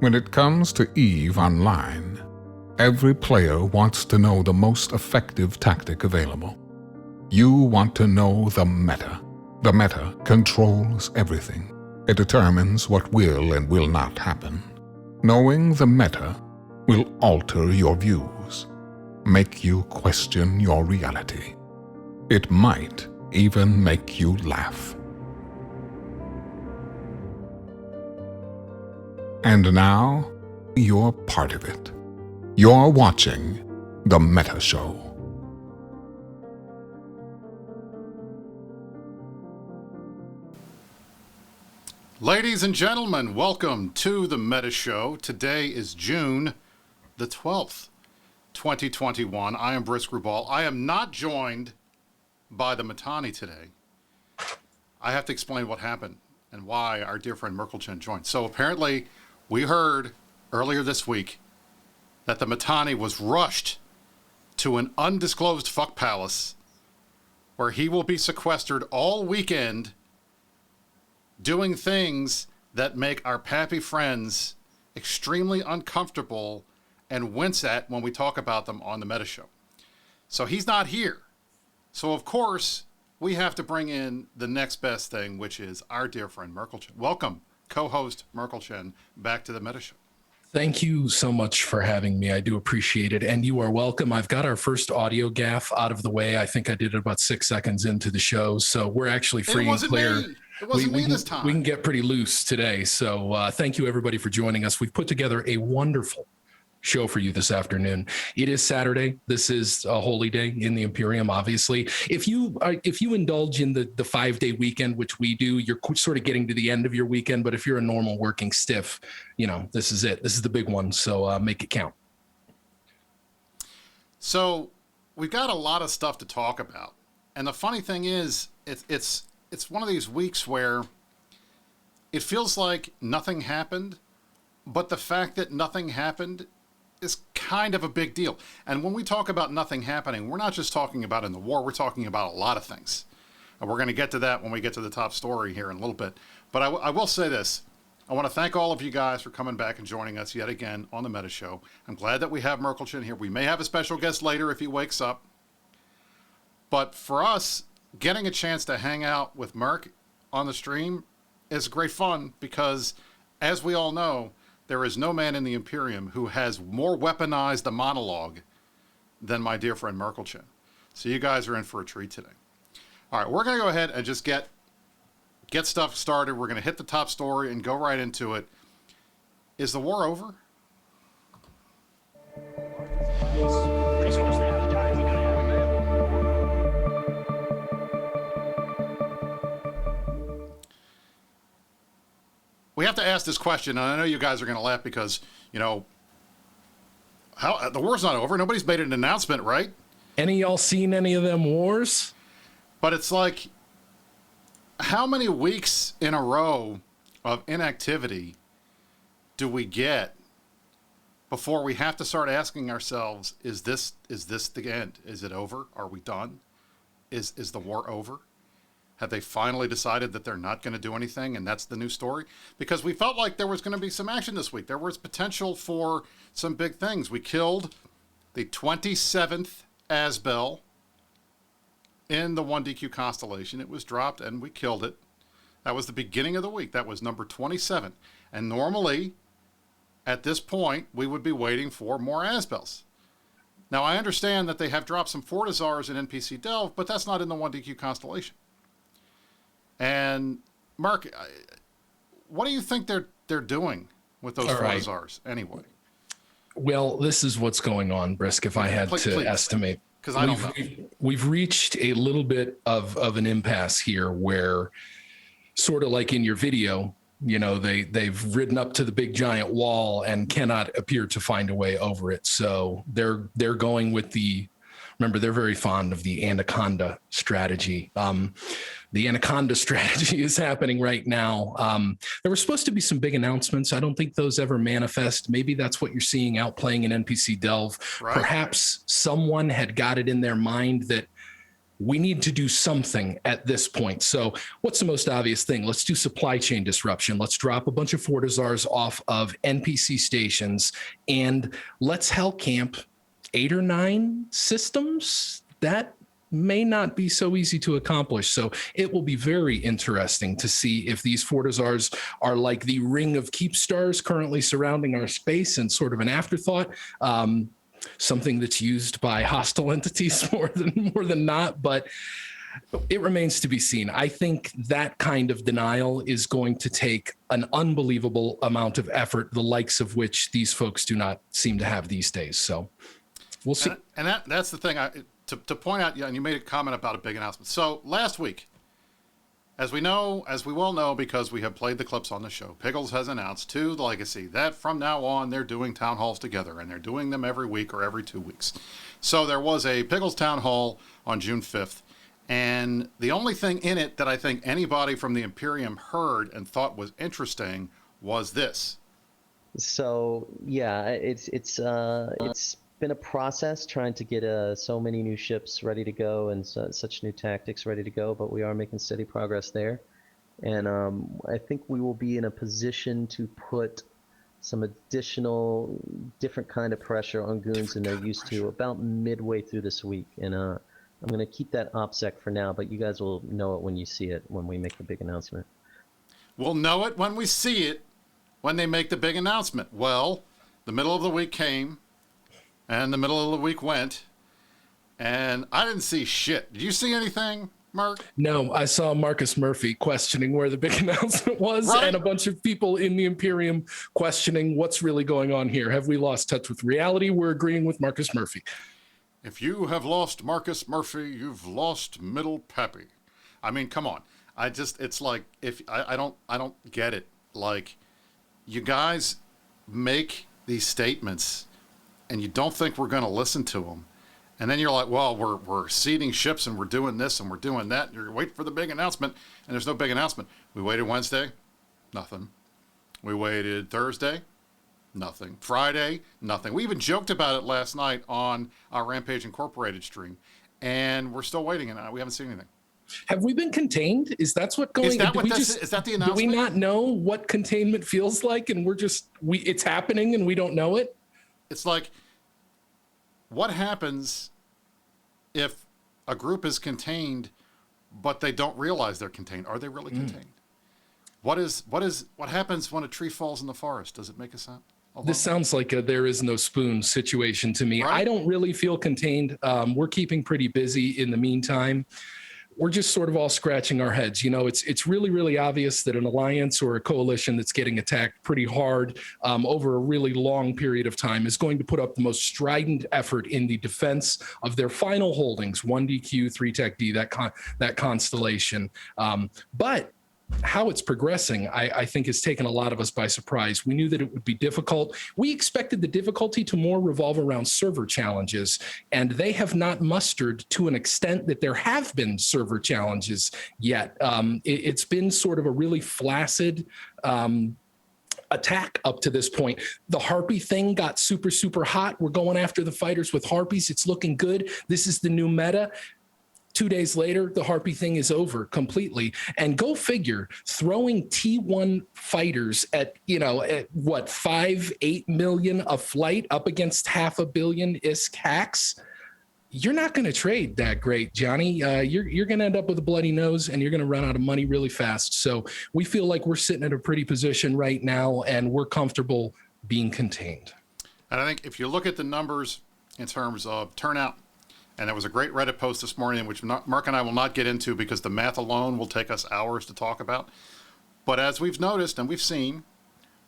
When it comes to EVE Online, every player wants to know the most effective tactic available. You want to know the meta. The meta controls everything. It determines what will and will not happen. Knowing the meta will alter your views, make you question your reality. It might even make you laugh. And now, you're part of it. You're watching The Meta Show. Ladies and gentlemen, welcome to The Meta Show. Today is June the 12th, 2021. I am Brisk Rubal. I am not joined by the Matani today. I have to explain what happened and why our dear friend Merkelchen joined. So apparently, we heard earlier this week that the Matani was rushed to an undisclosed fuck palace where he will be sequestered all weekend doing things that make our pappy friends extremely uncomfortable and wince at when we talk about them on the Meta Show. So he's not here. So of course, we have to bring in the next best thing, which is our dear friend Merkelchen. Welcome, co-host Merkelchen, back to the Meta Show. Thank you so much for having me. I do appreciate it. And you are welcome. I've got our first audio gaffe out of the way. I think I did it about 6 seconds into the show. So we're actually free and clear. It wasn't me this time. We can get pretty loose today. So thank you, everybody, for joining us. We've put together a wonderful show for you this afternoon. It is Saturday. This is a holy day in the Imperium, obviously. If you indulge in the 5-day weekend, which we do, you're sort of getting to the end of your weekend. But if you're a normal working stiff, this is it. This is the big one. So make it count. So we've got a lot of stuff to talk about. And the funny thing is, it's one of these weeks where it feels like nothing happened, but the fact that nothing happened is kind of a big deal. And when we talk about nothing happening, we're not just talking about in the war, we're talking about a lot of things. And we're going to get to that when we get to the top story here in a little bit. But I will say this. I want to thank all of you guys for coming back and joining us yet again on the Meta Show. I'm glad that we have Merkelchen here. We may have a special guest later if he wakes up. But for us, getting a chance to hang out with Merk on the stream is great fun because, as we all know, there is no man in the Imperium who has more weaponized a monologue than my dear friend Merkelchen. So you guys are in for a treat today. All right, we're going to go ahead and just get stuff started. We're going to hit the top story and go right into it. Is the war over? We have to ask this question, and I know you guys are going to laugh because, the war's not over. Nobody's made an announcement, right? Any of y'all seen any of them wars? But it's like, how many weeks in a row of inactivity do we get before we have to start asking ourselves, is this the end? Is it over? Are we done? Is the war over? Have they finally decided that they're not going to do anything, and that's the new story? Because we felt like there was going to be some action this week. There was potential for some big things. We killed the 27th Asbel in the 1DQ constellation. It was dropped, and we killed it. That was the beginning of the week. That was number 27. And normally, at this point, we would be waiting for more Asbels. Now, I understand that they have dropped some Fortizars in NPC Delve, but that's not in the 1DQ constellation. And Mark, what do you think they're doing with those Fortizars anyway? Well, this is what's going on, Brisk, if I had to estimate. Because I don't know. We've reached a little bit of an impasse here where, sort of like in your video, they've ridden up to the big giant wall and cannot appear to find a way over it. So they're going with remember, they're very fond of the Anaconda strategy. The Anaconda strategy is happening right now. There were supposed to be some big announcements. I don't think those ever manifest. Maybe that's what you're seeing out playing in NPC Delve. Right. Perhaps someone had got it in their mind that we need to do something at this point. So what's the most obvious thing? Let's do supply chain disruption. Let's drop a bunch of Fortizars off of NPC stations, and let's hell camp 8 or 9 systems. That may not be so easy to accomplish. So it will be very interesting to see if these Fortizars are like the ring of keep stars currently surrounding our space and sort of an afterthought. Something that's used by hostile entities more than not, but it remains to be seen. I think that kind of denial is going to take an unbelievable amount of effort, the likes of which these folks do not seem to have these days. So we'll see. And that's the thing to point out. And you made a comment about a big announcement. So last week, as we well know, because we have played the clips on the show, Pickles has announced to the Legacy that from now on they're doing town halls together, and they're doing them every week or every 2 weeks. So there was a Pickles town hall on June 5th, and the only thing in it that I think anybody from the Imperium heard and thought was interesting was this. So yeah, it's been a process trying to get so many new ships ready to go and such new tactics ready to go, but we are making steady progress there. And I think we will be in a position to put some additional different kind of pressure on goons than they're used to about midway through this week. And I'm going to keep that OPSEC for now, but you guys will know it when you see it, when we make the big announcement. We'll know it when we see it, when they make the big announcement. Well, the middle of the week came, and the middle of the week went, and I didn't see shit. Did you see anything, Mark? No, I saw Marcus Murphy questioning where the big announcement was, right, and a bunch of people in the Imperium questioning what's really going on here. Have we lost touch with reality? We're agreeing with Marcus Murphy. If you have lost Marcus Murphy, you've lost Middle Pappy. I mean, come on. It's like, if I don't get it. Like, you guys make these statements and you don't think we're going to listen to them. And then you're like, well, we're seeding ships and we're doing this and we're doing that. And you're waiting for the big announcement, and there's no big announcement. We waited Wednesday, nothing. We waited Thursday, nothing. Friday, nothing. We even joked about it last night on our Rampage Incorporated stream, and we're still waiting, and we haven't seen anything. Have we been contained? Is that what going? Is that the announcement? Do we not know what containment feels like, and it's happening and we don't know it? It's like, what happens if a group is contained, but they don't realize they're contained? Are they really contained? What happens when a tree falls in the forest? Does it make a sound? This sounds like a there is no spoon situation to me. Right? I don't really feel contained. We're keeping pretty busy in the meantime. We're just sort of all scratching our heads. You know, it's really, really obvious that an alliance or a coalition that's getting attacked pretty hard over a really long period of time is going to put up the most strident effort in the defense of their final holdings, 1DQ, 3-Tech-D, that constellation. But how it's progressing, I think, has taken a lot of us by surprise. We knew that it would be difficult. We expected the difficulty to more revolve around server challenges, and they have not mustered to an extent that there have been server challenges yet. It's been sort of a really flaccid attack up to this point. The Harpy thing got super, super hot. We're going after the fighters with Harpies. It's looking good. This is the new meta. 2 days later, the Harpy thing is over completely. And go figure, throwing T1 fighters at what, 5-8 million a flight up against 500 million ISK hacks, you're not going to trade that great, Johnny. You're going to end up with a bloody nose, and you're going to run out of money really fast. So we feel like we're sitting at a pretty position right now, and we're comfortable being contained. And I think if you look at the numbers in terms of turnout, and there was a great Reddit post this morning, which Mark and I will not get into because the math alone will take us hours to talk about. But as we've noticed and we've seen,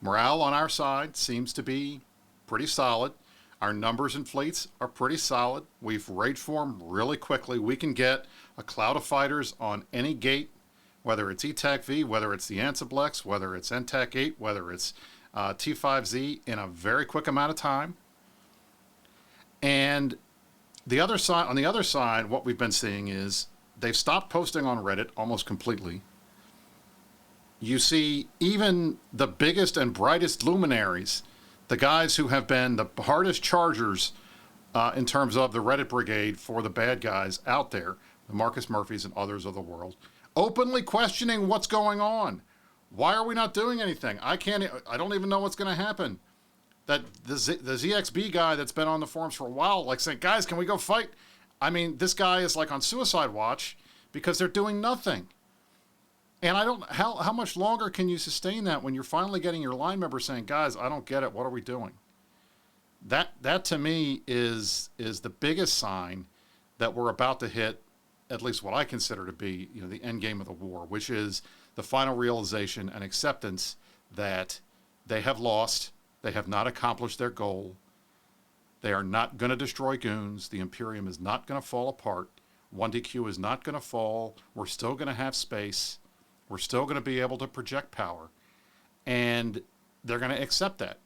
morale on our side seems to be pretty solid. Our numbers in fleets are pretty solid. We've raid formed really quickly. We can get a cloud of fighters on any gate, whether it's ETAC-V, whether it's the Ansiblex, whether it's NTAC-8, whether it's T5Z, in a very quick amount of time. And on the other side, what we've been seeing is they've stopped posting on Reddit almost completely. You see even the biggest and brightest luminaries, the guys who have been the hardest chargers in terms of the Reddit brigade for the bad guys out there, the Marcus Murphys and others of the world, openly questioning what's going on. Why are we not doing anything? I don't even know what's going to happen. That the ZXB guy that's been on the forums for a while, like saying, guys, can we go fight? I mean, this guy is like on suicide watch because they're doing nothing. And how much longer can you sustain that when you're finally getting your line members saying, guys, I don't get it. What are we doing? That to me is the biggest sign that we're about to hit, at least what I consider to be, the end game of the war, which is the final realization and acceptance that they have lost. They have not accomplished their goal. They are not going to destroy goons. The Imperium is not going to fall apart. 1DQ is not going to fall. We're still going to have space. We're still going to be able to project power. And they're going to accept that.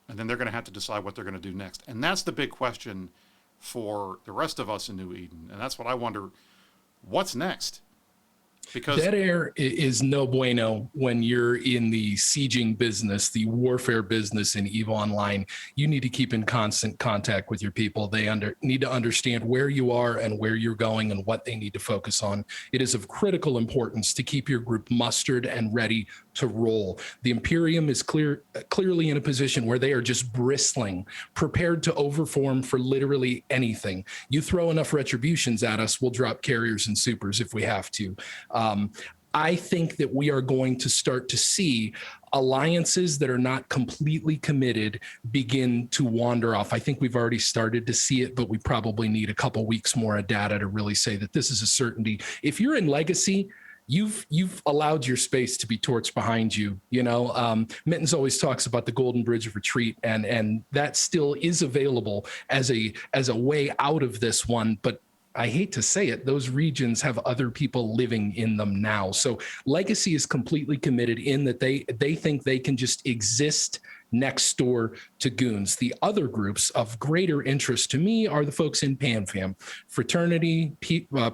And then they're going to have to decide what they're going to do next. And that's the big question for the rest of us in New Eden. And that's what I wonder, what's next? Because dead air is no bueno when you're in the sieging business, the warfare business in EVE Online. You need to keep in constant contact with your people. They need to understand where you are and where you're going and what they need to focus on. It is of critical importance to keep your group mustered and ready to roll. The Imperium is clearly in a position where they are just bristling, prepared to overform for literally anything. You throw enough retributions at us, we'll drop carriers and supers if we have to. I think that we are going to start to see alliances that are not completely committed begin to wander off. I think we've already started to see it, but we probably need a couple weeks more of data to really say that this is a certainty. If you're in Legacy, you've allowed your space to be torched behind you. Mittens always talks about the Golden Bridge of Retreat, and that still is available as a way out of this one, but I hate to say it, those regions have other people living in them now. So Legacy is completely committed in that they think they can just exist next door to goons. The other groups of greater interest to me are the folks in PanFam, Fraternity,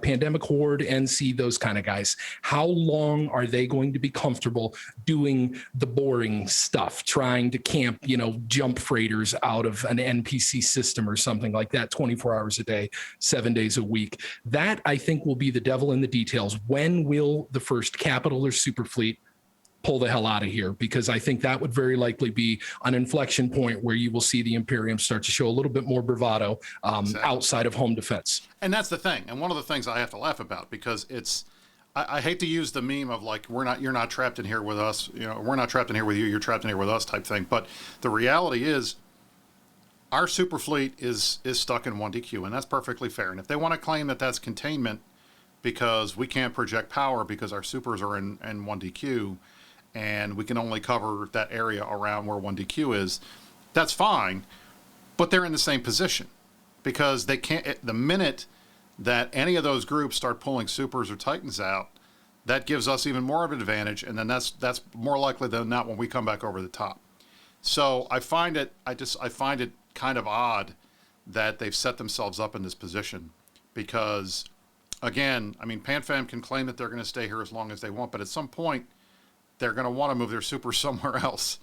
Pandemic Horde, NC, those kind of guys. How long are they going to be comfortable doing the boring stuff, trying to camp, jump freighters out of an NPC system or something like that, 24 hours a day, 7 days a week? That, I think, will be the devil in the details. When will the first capital or super fleet pull the hell out of here? Because I think that would very likely be an inflection point where you will see the Imperium start to show a little bit more bravado outside of home defense. And that's the thing. And one of the things I have to laugh about, because I hate to use the meme of like, you're not trapped in here with us, we're not trapped in here with you, you're trapped in here with us type thing. But the reality is our super fleet is stuck in 1DQ, and that's perfectly fair. And if they want to claim that that's containment because we can't project power because our supers are in 1DQ, and we can only cover that area around where 1DQ is, that's fine, but they're in the same position because they can't, the minute that any of those groups start pulling supers or titans out, that gives us even more of an advantage, and then that's more likely than not when we come back over the top. So I find it kind of odd that they've set themselves up in this position because, again, I mean, PanFam can claim that they're going to stay here as long as they want, but at some point, they're going to want to move their super somewhere else,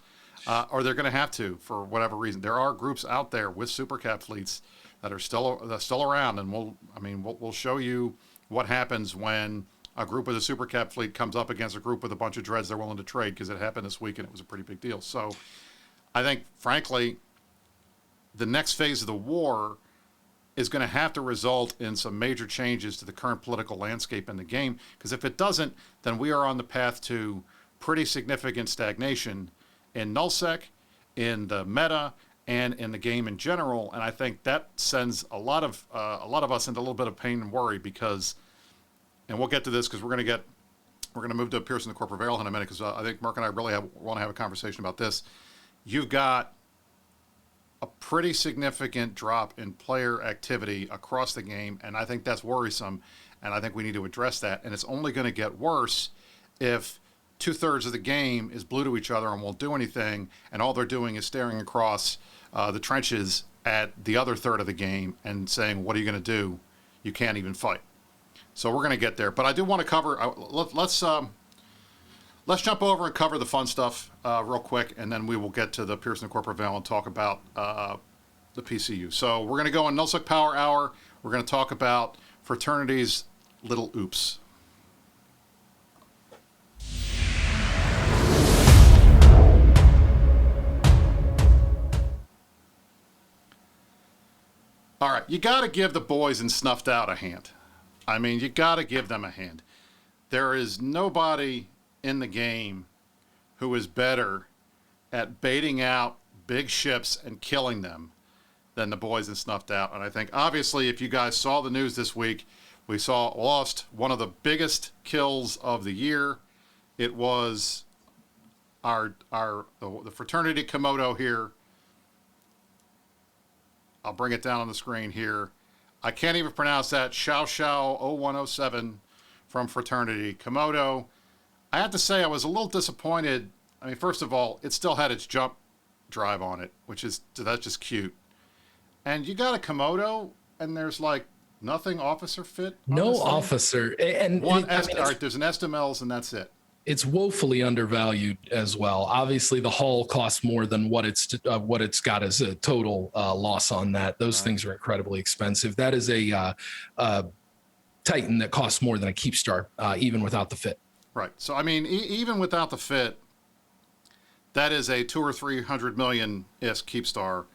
or they're going to have to for whatever reason. There are groups out there with supercap fleets that are still around, and we'll show you what happens when a group with a supercap fleet comes up against a group with a bunch of dreads they're willing to trade, because it happened this week and it was a pretty big deal. So I think, frankly, the next phase of the war is going to have to result in some major changes to the current political landscape in the game, because if it doesn't, then we are on the path to pretty significant stagnation in nullsec, in the meta, and in the game in general. And I think that sends a lot of us into a little bit of pain and worry, because, and we'll get to this because we're going to move to Pierce in the Corporate Veil in a minute, because I think Mark and I really want to have a conversation about this. You've got a pretty significant drop in player activity across the game, and I think that's worrisome, and I think we need to address that. And it's only going to get worse if 2/3 of the game is blue to each other and won't do anything, and all they're doing is staring across the trenches at the other third of the game and saying, what are you going to do? You can't even fight. So we're going to get there. But I do want to cover, let's jump over and cover the fun stuff real quick, and then we will get to the Pearson Corporate Veil and talk about the PCU. So we're going to go in Nullsec Power Hour. We're going to talk about Fraternity's little oops. All right, you got to give the boys in Snuffed Out a hand. I mean, you got to give them a hand. There is nobody in the game who is better at baiting out big ships and killing them than the boys in Snuffed Out. And I think, obviously, if you guys saw the news this week, we lost one of the biggest kills of the year. It was the fraternity Komodo here. I'll bring it down on the screen here. I can't even pronounce that. Xiao 0107 from fraternity Komodo. I have to say I was a little disappointed. I mean, first of all, it still had its jump drive on it, that's just cute. And you got a Komodo, and there's like nothing officer fit. No officer, and all right, there's an SMLs, and that's it. It's woefully undervalued as well. Obviously, the hull costs more than what it's got as a total loss on that. Those things are incredibly expensive. That is a Titan that costs more than a Keepstar, even without the fit. Right. So I mean, even without the fit, that is a 200 or 300 million ISK Keepstar,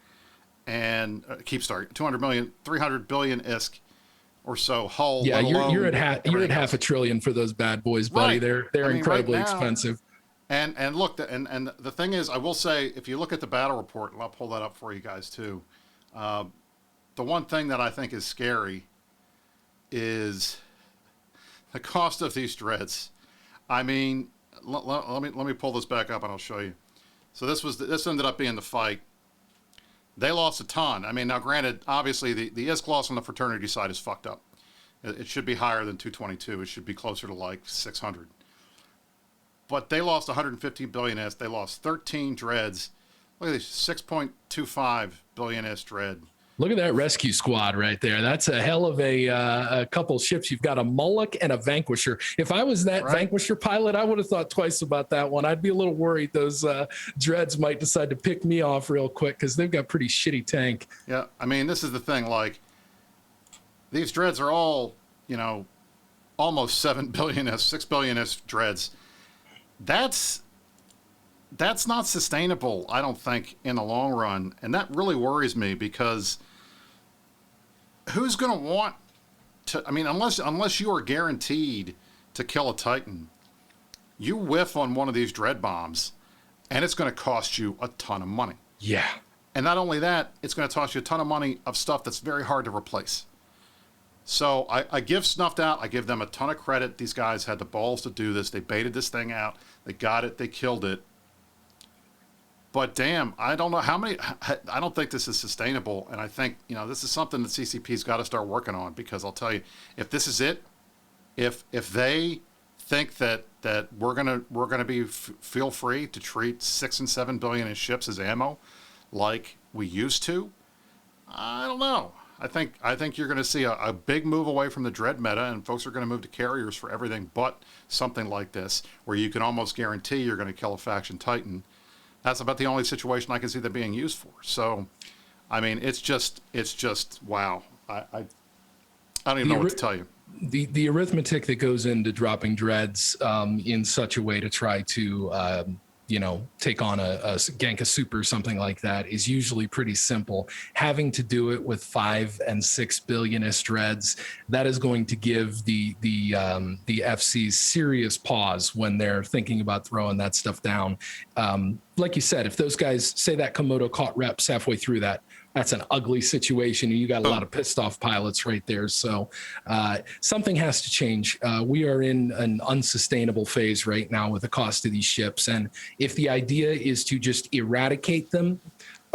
and Keepstar 200 million, 300 billion ISK. Or so hull. Yeah, you're at half a trillion for those bad boys, buddy. Right. They're incredibly right now, expensive. And look, and the thing is, I will say, if you look at the battle report, and I'll pull that up for you guys too. The one thing that I think is scary is the cost of these dreads. I mean, let me pull this back up and I'll show you. So this ended up being the fight. They lost a ton. I mean, now granted, obviously the ISK loss on the fraternity side is fucked up. It should be higher than 222. It should be closer to like 600. But they lost 150 billion ISK. They lost 13 dreads. Look at this, 6.25 billion ISK dread. Look at that rescue squad right there. That's a hell of a couple ships. You've got a Mullock and a Vanquisher. If I was that Vanquisher pilot, I would have thought twice about that one. I'd be a little worried those dreads might decide to pick me off real quick because they've got pretty shitty tank. Yeah, I mean, this is the thing. Like, these dreads are all, almost 7 billion S, 6 billion S dreads. That's not sustainable, I don't think, in the long run. And that really worries me because who's going to want to, I mean, unless you are guaranteed to kill a Titan, you whiff on one of these dread bombs and it's going to cost you a ton of money. Yeah. And not only that, it's going to cost you a ton of money of stuff that's very hard to replace. So I give Snuffed Out, I give them a ton of credit. These guys had the balls to do this. They baited this thing out. They got it. They killed it. But damn, I don't know I don't think this is sustainable. And I think, this is something that CCP's got to start working on, because I'll tell you, if this is it, if they think that we're going to feel free to treat 6 and 7 billion in ships as ammo like we used to, I don't know. I think you're going to see a big move away from the dread meta, and folks are going to move to carriers for everything but something like this, where you can almost guarantee you're going to kill a faction Titan. That's about the only situation I can see that being used for. So, I mean, it's just wow. I don't even know what to tell you. The arithmetic that goes into dropping dreads in such a way to try to take on a gank a super or something like that is usually pretty simple. Having to do it with 5 and 6 billion-ish dreads, that is going to give the FCs serious pause when they're thinking about throwing that stuff down. Like you said, if those guys say that Komodo caught reps halfway through that's an ugly situation, and you got a lot of pissed off pilots right there. So something has to change. We are in an unsustainable phase right now with the cost of these ships. And if the idea is to just eradicate them,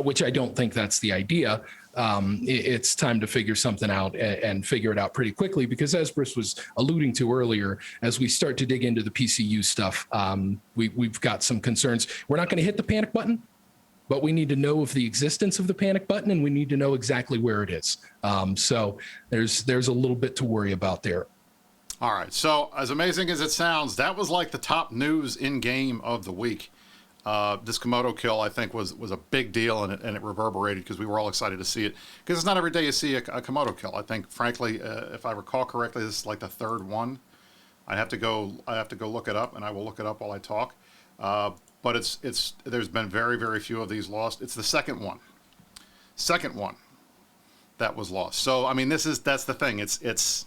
which I don't think that's the idea, it's time to figure something out and figure it out pretty quickly, because as Bruce was alluding to earlier, as we start to dig into the PCU stuff, we've got some concerns. We're not going to hit the panic button, but we need to know of the existence of the panic button, and we need to know exactly where it is. So there's a little bit to worry about there. All right. So as amazing as it sounds, that was like the top news in game of the week. This Komodo kill, I think, was a big deal, and it reverberated because we were all excited to see it. Because it's not every day you see a Komodo kill. I think, frankly, if I recall correctly, this is like the third one. I have to go look it up, and I will look it up while I talk. But there's been very, very few of these lost. It's the second one that was lost. So I mean, that's the thing. It's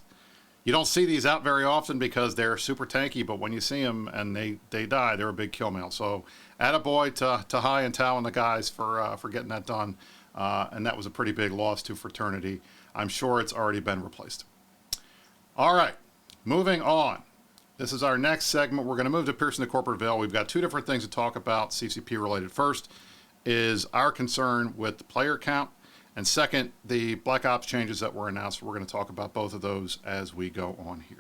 you don't see these out very often because they're super tanky, but when you see them and they die, they're a big kill mail. So attaboy to High and Tao and the guys for getting that done. And that was a pretty big loss to Fraternity. I'm sure it's already been replaced. All right, moving on. This is our next segment. We're going to move to Piercing the Corporate Veil. We've got two different things to talk about, CCP related. First is our concern with the player count. And second, the Black Ops changes that were announced. We're going to talk about both of those as we go on here.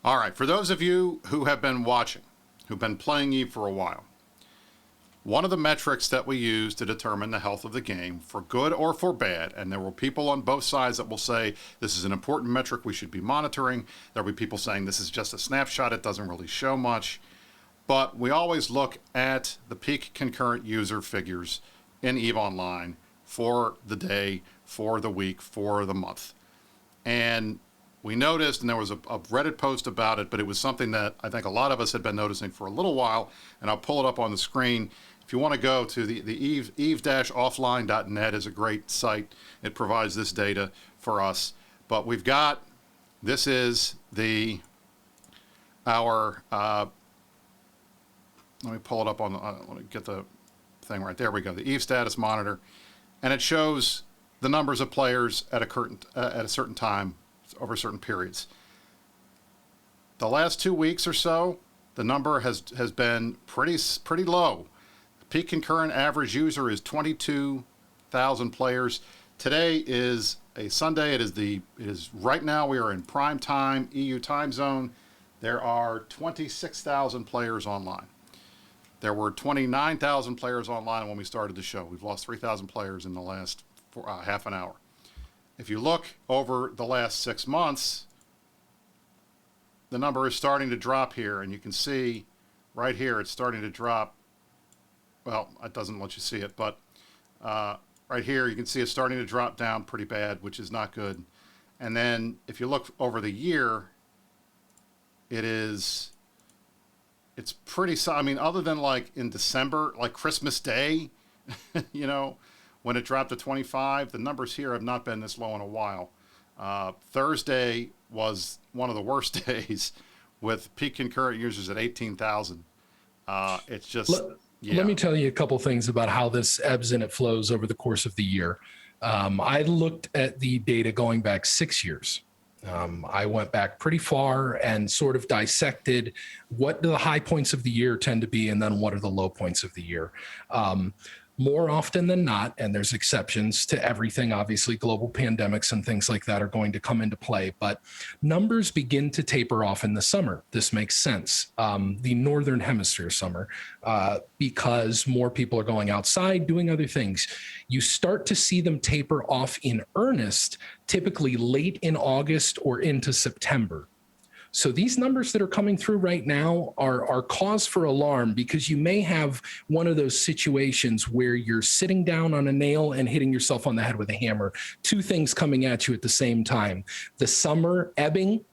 All right, for those of you who have been watching, who've been playing EVE for a while, one of the metrics that we use to determine the health of the game, for good or for bad, and there were people on both sides that will say this is an important metric we should be monitoring. There'll be people saying this is just a snapshot, it doesn't really show much. But we always look at the peak concurrent user figures in EVE Online for the day, for the week, for the month. And we noticed, and there was a Reddit post about it, but it was something that I think a lot of us had been noticing for a little while, and I'll pull it up on the screen. If you want to go to the eve-offline.net is a great site. It provides this data for us. But we've got, this is our, let me pull it up on, let me get the thing right there. We go, the EVE status monitor. And it shows the numbers of players at a certain time over certain periods. The last 2 weeks or so, the number has been pretty low. Peak concurrent average user is 22,000 players. Today is a Sunday. It is right now. We are in prime time EU time zone. There are 26,000 players online. There were 29,000 players online when we started the show. We've lost 3,000 players in the last half an hour. If you look over the last 6 months, the number is starting to drop here, and you can see right here it's starting to drop. Well, it doesn't let you see it, but right here you can see it's starting to drop down pretty bad, which is not good. And then if you look over the year, it's pretty, I mean, other than like in December, like Christmas Day, you know, when it dropped to 25, the numbers here have not been this low in a while. Thursday was one of the worst days with peak concurrent users at 18,000. It's just... Yeah. Let me tell you a couple things about how this ebbs and it flows over the course of the year. I looked at the data going back 6 years. I went back pretty far and sort of dissected what do the high points of the year tend to be, and then what are the low points of the year. More often than not, and there's exceptions to everything, obviously global pandemics and things like that are going to come into play, but numbers begin to taper off in the summer. This makes sense. The Northern Hemisphere summer, because more people are going outside, doing other things. You start to see them taper off in earnest, typically late in August or into September. So these numbers that are coming through right now are cause for alarm, because you may have one of those situations where you're sitting down on a nail and hitting yourself on the head with a hammer, two things coming at you at the same time. The summer ebbing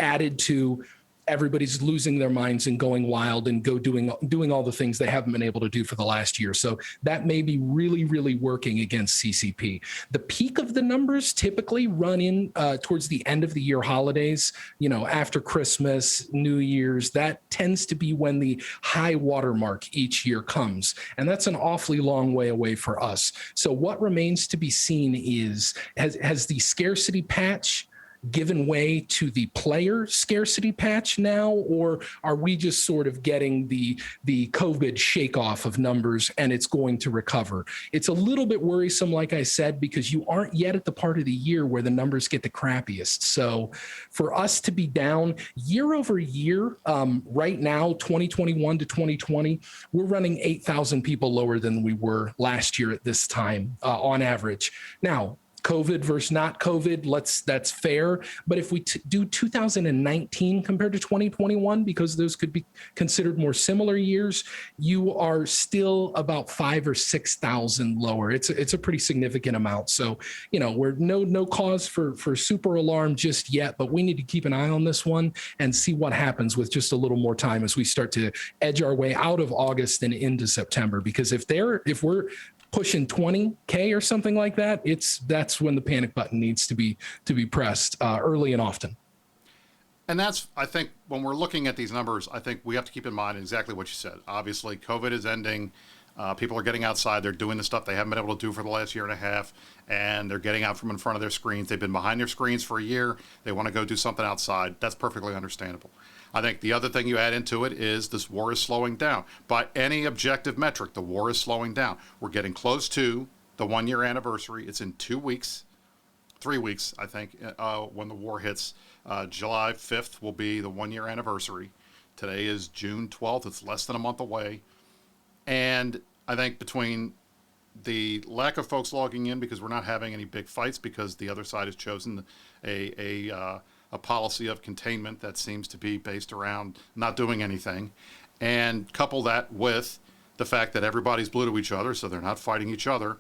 added to everybody's losing their minds and going wild and doing all the things they haven't been able to do for the last year. So that may be really, really working against CCP. The peak of the numbers typically run in towards the end of the year holidays, you know, after Christmas, New Year's. That tends to be when the high watermark each year comes. And that's an awfully long way away for us. So what remains to be seen is, has the scarcity patch given way to the player scarcity patch now, or are we just sort of getting the COVID shake off of numbers and it's going to recover? It's a little bit worrisome, like I said, because you aren't yet at the part of the year where the numbers get the crappiest. So for us to be down year over year, right now, 2021 to 2020, we're running 8,000 people lower than we were last year at this time on average. Now, COVID versus not COVID. That's fair. But if we do 2019 compared to 2021, because those could be considered more similar years, you are still about 5,000 or 6,000 lower. It's a pretty significant amount. So, we're no cause for super alarm just yet, but we need to keep an eye on this one and see what happens with just a little more time as we start to edge our way out of August and into September. Because if we're pushing 20K or something like that, that's when the panic button needs to be pressed early and often. And that's, I think, when we're looking at these numbers, I think we have to keep in mind exactly what you said. Obviously, COVID is ending. People are getting outside. They're doing the stuff they haven't been able to do for the last year and a half, and they're getting out from in front of their screens. They've been behind their screens for a year. They want to go do something outside. That's perfectly understandable. I think the other thing you add into it is this war is slowing down. By any objective metric, the war is slowing down. We're getting close to the 1-year anniversary. It's in 2 weeks, 3 weeks, I think, when the war hits. July 5th will be the 1-year anniversary. Today is June 12th. It's less than a month away. And I think between the lack of folks logging in because we're not having any big fights because the other side has chosen a policy of containment that seems to be based around not doing anything, and couple that with the fact that everybody's blue to each other, so they're not fighting each other,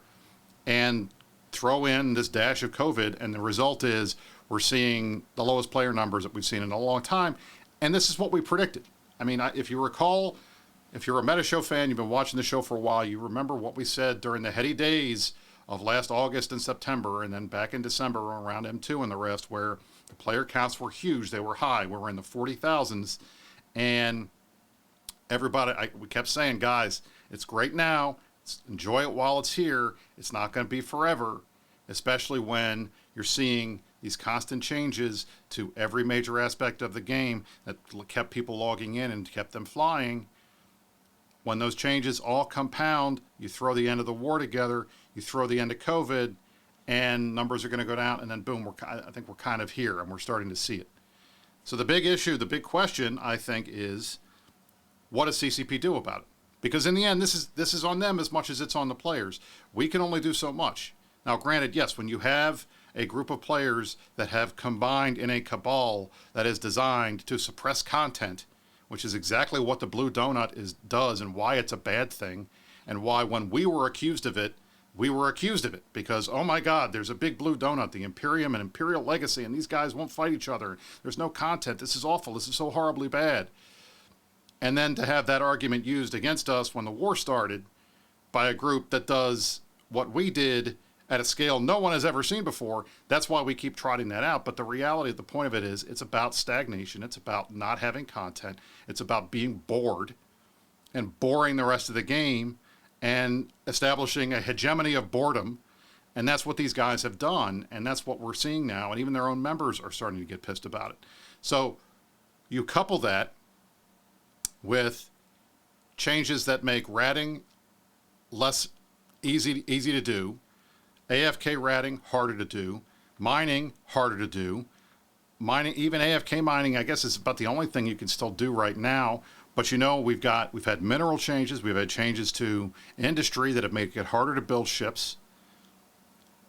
and throw in this dash of COVID, and the result is we're seeing the lowest player numbers that we've seen in a long time. And this is what we predicted. I mean, if you recall, if you're a Meta Show fan, you've been watching the show for a while, you remember what we said during the heady days of last August and September, and then back in December around M2 and the rest, where the player counts were huge. They were high. We were in the 40,000s. And everybody, we kept saying, guys, it's great now. Enjoy it while it's here. It's not going to be forever, especially when you're seeing these constant changes to every major aspect of the game that kept people logging in and kept them flying. When those changes all compound, you throw the end of the war together, you throw the end of COVID, and numbers are going to go down, and then boom, I think we're kind of here, and we're starting to see it. So the big issue, the big question, I think, is what does CCP do about it? Because in the end, this is on them as much as it's on the players. We can only do so much. Now, granted, yes, when you have a group of players that have combined in a cabal that is designed to suppress content, which is exactly what the Blue Donut does and why it's a bad thing, and why when we were accused of it because, oh my God, there's a big Blue Donut, the Imperium and Imperial Legacy, and these guys won't fight each other. There's no content. This is awful. This is so horribly bad. And then to have that argument used against us when the war started by a group that does what we did at a scale no one has ever seen before, that's why we keep trotting that out. But the reality, the point of it is, it's about stagnation. It's about not having content. It's about being bored and boring the rest of the game and establishing a hegemony of boredom. And that's what these guys have done. And that's what we're seeing now. And even their own members are starting to get pissed about it. So you couple that with changes that make ratting less easy to do, AFK ratting harder to do, mining harder to do. Mining, even AFK mining, I guess is about the only thing you can still do right now. But we've had mineral changes, we've had changes to industry that have made it harder to build ships.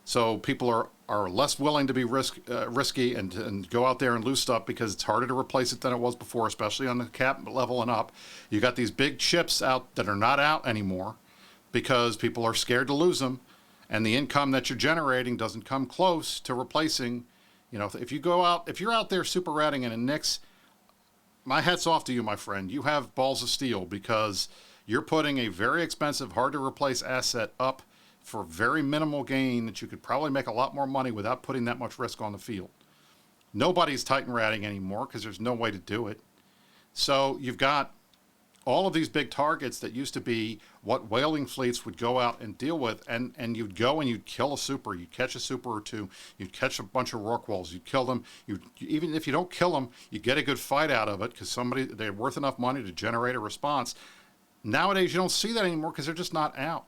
So people are less willing to be risky and go out there and lose stuff because it's harder to replace it than it was before, especially on the cap level and up. You got these big chips out that are not out anymore because people are scared to lose them, and the income that you're generating doesn't come close to replacing. If you're out there super ratting in a Nix, my hat's off to you, my friend. You have balls of steel because you're putting a very expensive, hard to replace asset up for very minimal gain that you could probably make a lot more money without putting that much risk on the field. Nobody's Titan ratting anymore because there's no way to do it. So you've got all of these big targets that used to be what whaling fleets would go out and deal with, and you'd go and you'd kill a super, you'd catch a super or two, you'd catch a bunch of Rorquals, you'd kill them, even if you don't kill them, you get a good fight out of it because they're worth enough money to generate a response. Nowadays, you don't see that anymore because they're just not out.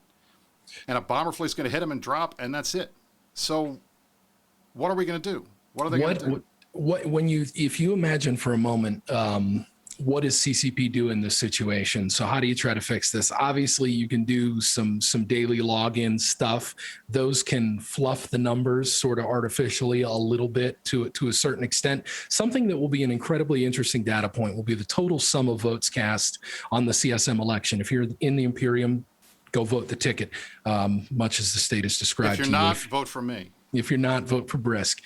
And a bomber fleet's going to hit them and drop, and that's it. So what are we going to do? What are they going to do? If you imagine for a moment, what does CCP do in this situation? So how do you try to fix this? Obviously, you can do some daily login stuff. Those can fluff the numbers sort of artificially a little bit to a certain extent. Something that will be an incredibly interesting data point will be the total sum of votes cast on the CSM election. If you're in the Imperium, go vote the ticket, much as the state is described. If you're not, vote for me. If you're not, vote for Brisk.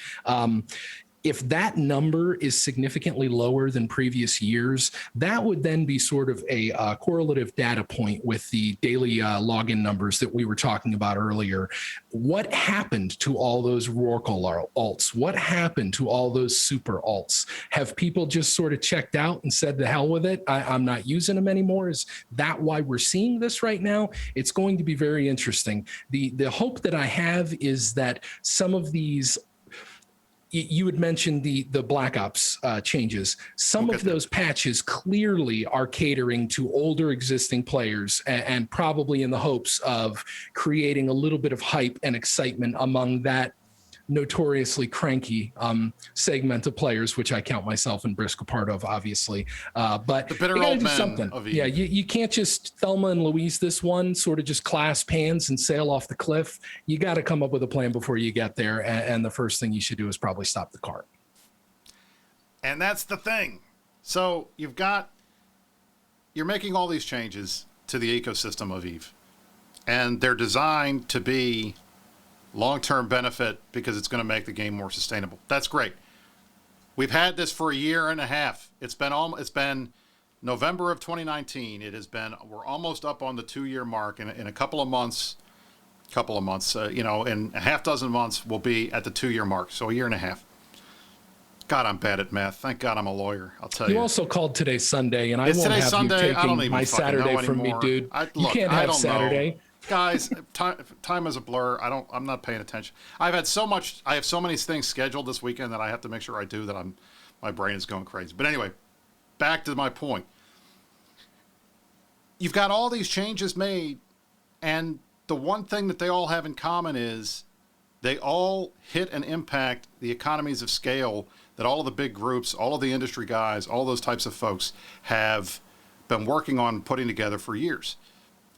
If that number is significantly lower than previous years, that would then be sort of a correlative data point with the daily login numbers that we were talking about earlier. What happened to all those Rorqual alts? What happened to all those super alts? Have people just sort of checked out and said, the hell with it, I'm not using them anymore? Is that why we're seeing this right now? It's going to be very interesting. The hope that I have is that some of these, you had mentioned the Black Ops changes. Some of those patches clearly are catering to older existing players and probably in the hopes of creating a little bit of hype and excitement among that notoriously cranky segment of players, which I count myself and Brisk a part of, obviously. But the bitter you gotta old do men something. of Eve. Yeah, you can't just Thelma and Louise this one, sort of just clasp hands and sail off the cliff. You got to come up with a plan before you get there. And the first thing you should do is probably stop the cart. And that's the thing. So you're making all these changes to the ecosystem of Eve, and they're designed to be long-term benefit because it's going to make the game more sustainable. That's great. We've had this for a year and a half. It's been November of 2019. We're almost up on the 2-year mark. In a couple of months, in a half dozen months, we'll be at the 2-year mark. So a year and a half. God, I'm bad at math. Thank God I'm a lawyer. I'll tell you. You also called today Sunday, and I won't have Sunday. you taking my Saturday from me, dude. You can't have Saturday. Know. Guys, time is a blur. I'm not paying attention. I have so many things scheduled this weekend that I have to make sure I do that my brain is going crazy. But anyway, back to my point. You've got all these changes made, and the one thing that they all have in common is they all hit and impact the economies of scale that all of the big groups, all of the industry guys, all those types of folks have been working on putting together for years.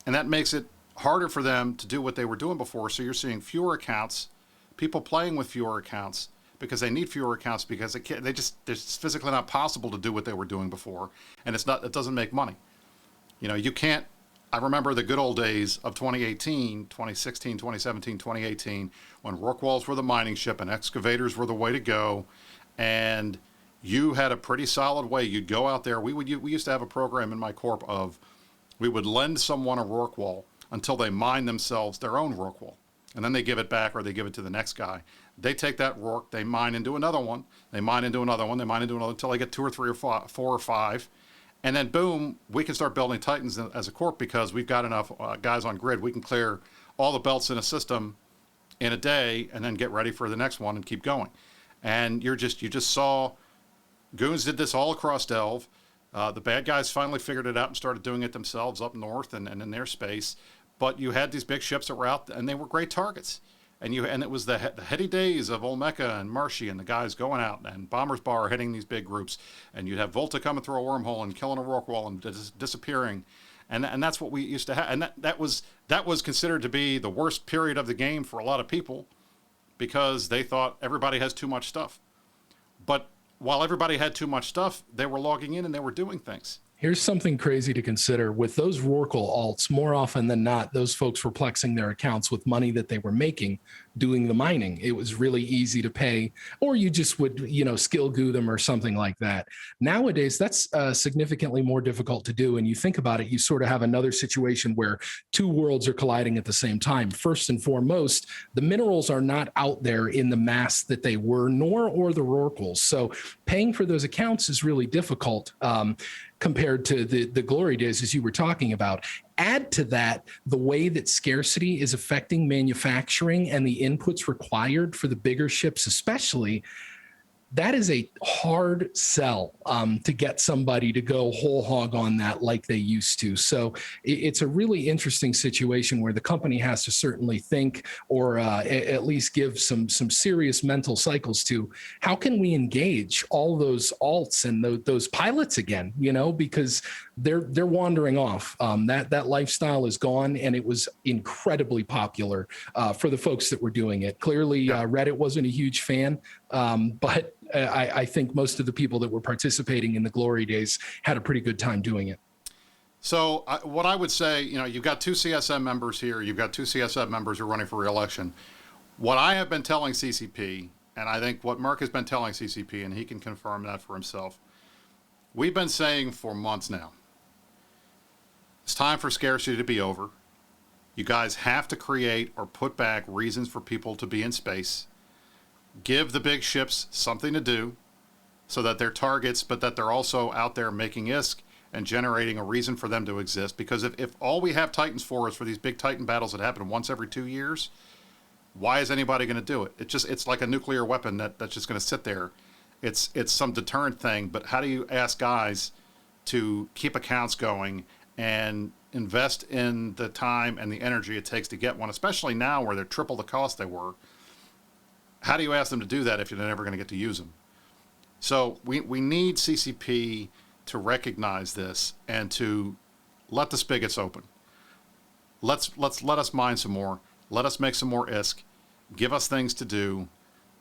And that makes it harder for them to do what they were doing before. So you're seeing fewer accounts, people playing with fewer accounts because they need fewer accounts because it's physically not possible to do what they were doing before. And it doesn't make money. You can't. I remember the good old days of 2018, 2016, 2017, 2018, when Rorquals were the mining ship and excavators were the way to go. And you had a pretty solid way. You'd go out there. We used to have a program in my corp of we would lend someone a Rorqual until they mine themselves their own Rorqual. And then they give it back or they give it to the next guy. They take that Rork, they mine into another one, they mine into another one, they mine into another until they get 2 or 3 or 4 or 5. And then boom, we can start building Titans as a corp because we've got enough guys on grid. We can clear all the belts in a system in a day and then get ready for the next one and keep going. And you just saw Goons did this all across Delve. The bad guys finally figured it out and started doing it themselves up north and in their space. But you had these big ships that were out, and they were great targets. And it was the heady days of Olmeca and Marshy and the guys going out, and Bomber's Bar hitting these big groups. And you'd have Volta coming through a wormhole and killing a Rorqual and disappearing. And that's what we used to have. And that was considered to be the worst period of the game for a lot of people because they thought everybody has too much stuff. But while everybody had too much stuff, they were logging in and they were doing things. Here's something crazy to consider. With those Rorqual alts, more often than not, those folks were plexing their accounts with money that they were making doing the mining. It was really easy to pay, or you just would, skill goo them or something like that. Nowadays, that's significantly more difficult to do. And you think about it, you sort of have another situation where two worlds are colliding at the same time. First and foremost, the minerals are not out there in the mass that they were, nor are the Rorquals. So paying for those accounts is really difficult. Compared to the glory days, as you were talking about. Add to that the way that scarcity is affecting manufacturing and the inputs required for the bigger ships especially. that is a hard sell to get somebody to go whole hog on that like they used to. So it's a really interesting situation where the company has to certainly think, or at least give some serious mental cycles to how can we engage all those alts and those pilots again, because they're wandering off. That lifestyle is gone, and it was incredibly popular for the folks that were doing it. Clearly, Reddit wasn't a huge fan, but I think most of the people that were participating in the glory days had a pretty good time doing it. So what I would say, you've got 2 CSM members here. You've got 2 CSM members who are running for re-election. What I have been telling CCP, and I think what Mark has been telling CCP, and he can confirm that for himself, we've been saying for months now, it's time for scarcity to be over. You guys have to create or put back reasons for people to be in space. Give the big ships something to do so that they're targets, but that they're also out there making ISK and generating a reason for them to exist. Because if all we have Titans for is for these big Titan battles that happen once every 2 years, why is anybody going to do it? It's like a nuclear weapon that's just going to sit there. It's some deterrent thing, but how do you ask guys to keep accounts going and invest in the time and the energy it takes to get one, especially now where they're triple the cost they were? How do you ask them to do that if you're never going to get to use them? So we need CCP to recognize this and to let the spigots open. Let us mine some more. Let us make some more ISK. Give us things to do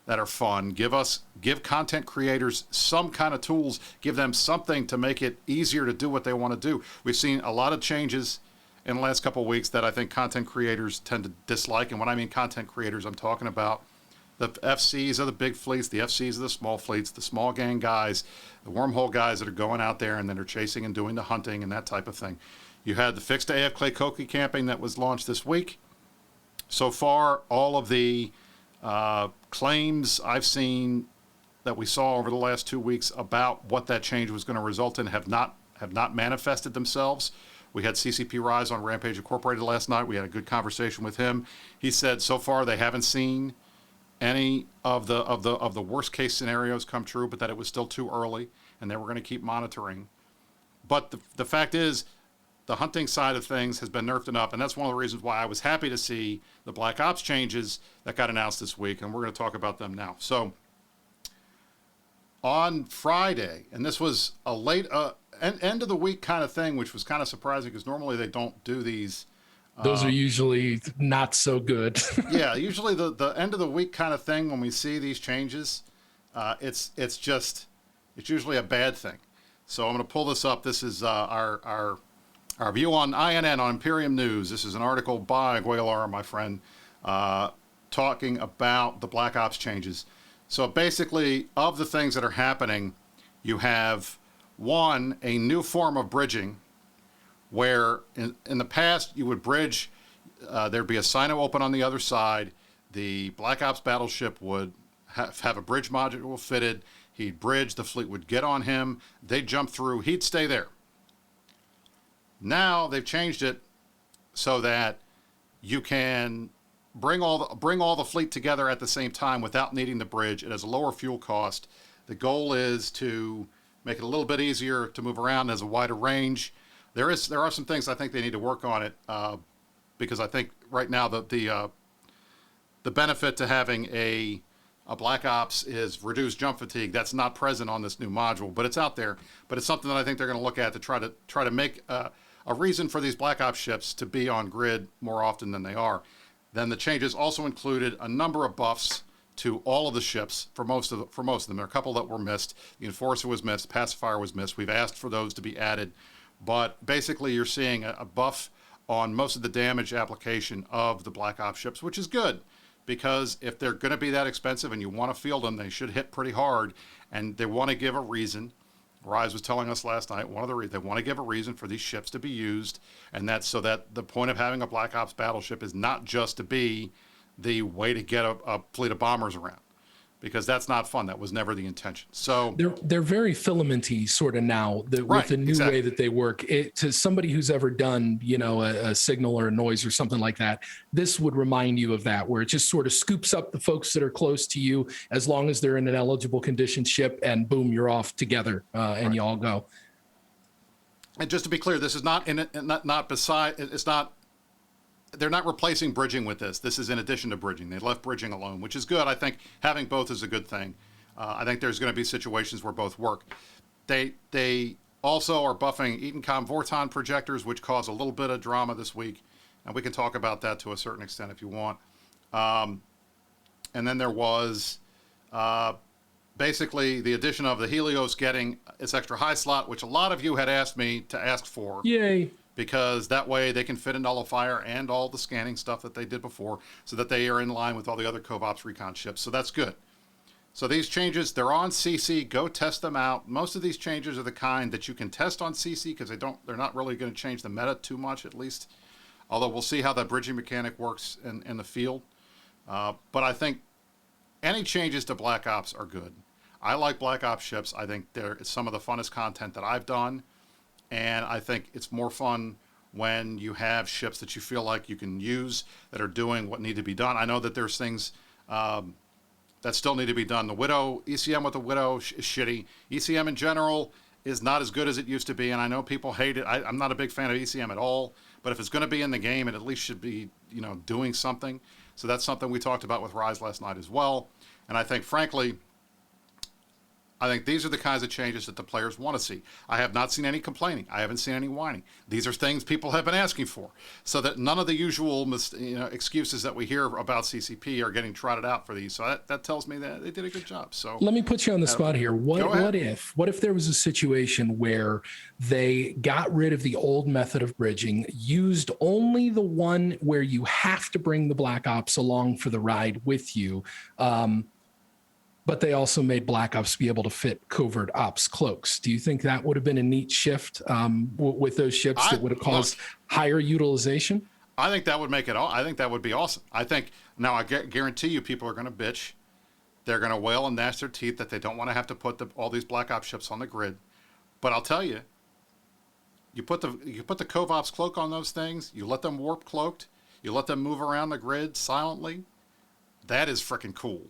that are fun. Give content creators some kind of tools. Give them something to make it easier to do what they want to do. We've seen a lot of changes in the last couple of weeks that I think content creators tend to dislike. And when I mean content creators, I'm talking about the FCs of the big fleets, the FCs of the small fleets, the small gang guys, the wormhole guys that are going out there and then are chasing and doing the hunting and that type of thing. You had the fixed AF Clay Koki camping that was launched this week. So far, all of the claims I've seen that we saw over the last 2 weeks about what that change was going to result in have not manifested themselves. We had CCP Rise on Rampage Incorporated last night. We had a good conversation with him. He said so far they haven't seen any of the worst case scenarios come true, but that it was still too early and they were going to keep monitoring. But the fact is, the hunting side of things has been nerfed enough, and that's one of the reasons why I was happy to see the Black Ops changes that got announced this week, and we're going to talk about them now. So on Friday, and this was a late end of the week kind of thing, which was kind of surprising because normally they don't do these. Those are usually not so good. Yeah, usually the end of the week kind of thing when we see these changes, it's usually a bad thing. So I'm going to pull this up. This is our view on INN on Imperium News. This is an article by Guaylar, my friend, talking about the Black Ops changes. So basically, of the things that are happening, you have one, a new form of bridging, where in the past you would bridge, there'd be a Sino open on the other side. The Black Ops battleship would have a bridge module fitted. He'd bridge, the fleet would get on him, they'd jump through, he'd stay there. Now they've changed it so that you can bring all the fleet together at the same time without needing the bridge. It has a lower fuel cost. The goal is to make it a little bit easier to move around, has a wider range. There are some things I think they need to work on it because I think right now the benefit to having a Black Ops is reduced jump fatigue. That's not present on this new module, but it's out there. But it's something that I think they're going to look at to try to make a reason for these Black Ops ships to be on grid more often than they are. Then the changes also included a number of buffs to all of the ships for most of them. There are a couple that were missed. The Enforcer was missed. The Pacifier was missed. We've asked for those to be added. But basically, you're seeing a buff on most of the damage application of the Black Ops ships, which is good because if they're going to be that expensive and you want to field them, they should hit pretty hard, and they want to give a reason. Rise was telling us last night, they want to give a reason for these ships to be used, and that's so that the point of having a Black Ops battleship is not just to be the way to get a fleet of bombers around. because that's not fun. That was never the intention. So they're very filamenty sort of now with the new way that they work. To somebody who's ever done, a signal or a noise or something like that, this would remind you of that, where it just sort of scoops up the folks that are close to you as long as they're in an eligible condition ship, and boom, you're off together, and you all go. And just to be clear, this is not they're not replacing bridging with this. This is in addition to bridging. They left bridging alone, which is good. I think having both is a good thing. I think there's going to be situations where both work. They also are buffing Eton-Com Vorton projectors, which caused a little bit of drama this week. And we can talk about that to a certain extent if you want. And then there was basically the addition of the Helios getting its extra high slot, which a lot of you had asked me to ask for. Yay. Because that way they can fit a nullifier and all the scanning stuff that they did before, so that they are in line with all the other CovOps recon ships. So that's good. So these changes, they're on CC. Go test them out. Most of these changes are the kind that you can test on CC because they're not really going to change the meta too much, at least. Although we'll see how that bridging mechanic works in the field. But I think any changes to Black Ops are good. I like Black Ops ships. I think it's some of the funnest content that I've done. And I think it's more fun when you have ships that you feel like you can use that are doing what need to be done. I know that there's things that still need to be done. The Widow, ECM with the Widow is shitty. ECM in general is not as good as it used to be, and I know people hate it. I'm not a big fan of ECM at all, but if it's going to be in the game, it at least should be, doing something. So that's something we talked about with Rise last night as well. And I think, frankly, these are the kinds of changes that the players want to see. I have not seen any complaining. I haven't seen any whining. These are things people have been asking for, so that none of the usual excuses that we hear about CCP are getting trotted out for these. So that tells me that they did a good job. So let me put you on the spot here. What if there was a situation where they got rid of the old method of bridging, used only the one where you have to bring the Black Ops along for the ride with you, but they also made Black Ops be able to fit covert ops cloaks? Do you think that would have been a neat shift with those ships that would have caused higher utilization? I think that would make it. I think that would be awesome. I guarantee you, people are going to bitch. They're going to wail and gnash their teeth that they don't want to have to put all these Black Ops ships on the grid. But I'll tell you, you put the CovOps cloak on those things. You let them warp cloaked. You let them move around the grid silently. That is freaking cool.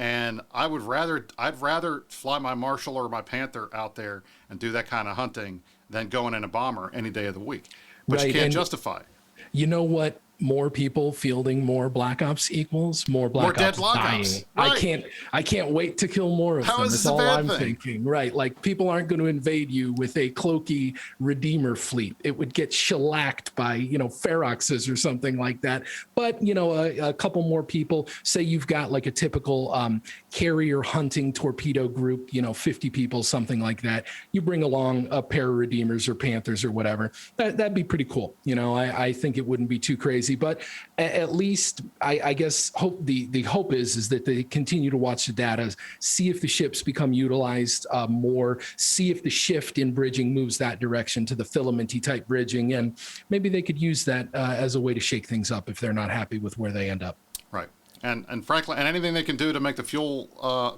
And I'd rather fly my Marshal or my Panther out there and do that kind of hunting than going in a bomber any day of the week. But you can't justify it. You know what? More people fielding more Black Ops equals more Black Ops dying. Right. I can't wait to kill more of them. That's all I'm thinking. Right. Like, people aren't going to invade you with a cloaky Redeemer fleet. It would get shellacked by, Feroxes or something like that. But, a couple more people, say you've got like a typical carrier hunting torpedo group, 50 people, something like that. You bring along a pair of Redeemers or Panthers or whatever. That'd be pretty cool. I think it wouldn't be too crazy. But at least I guess the hope is that they continue to watch the data, see if the ships become utilized more, see if the shift in bridging moves that direction to the filamenty type bridging, and maybe they could use that as a way to shake things up if they're not happy with where they end up. Right. And frankly, and anything they can do to make the fuel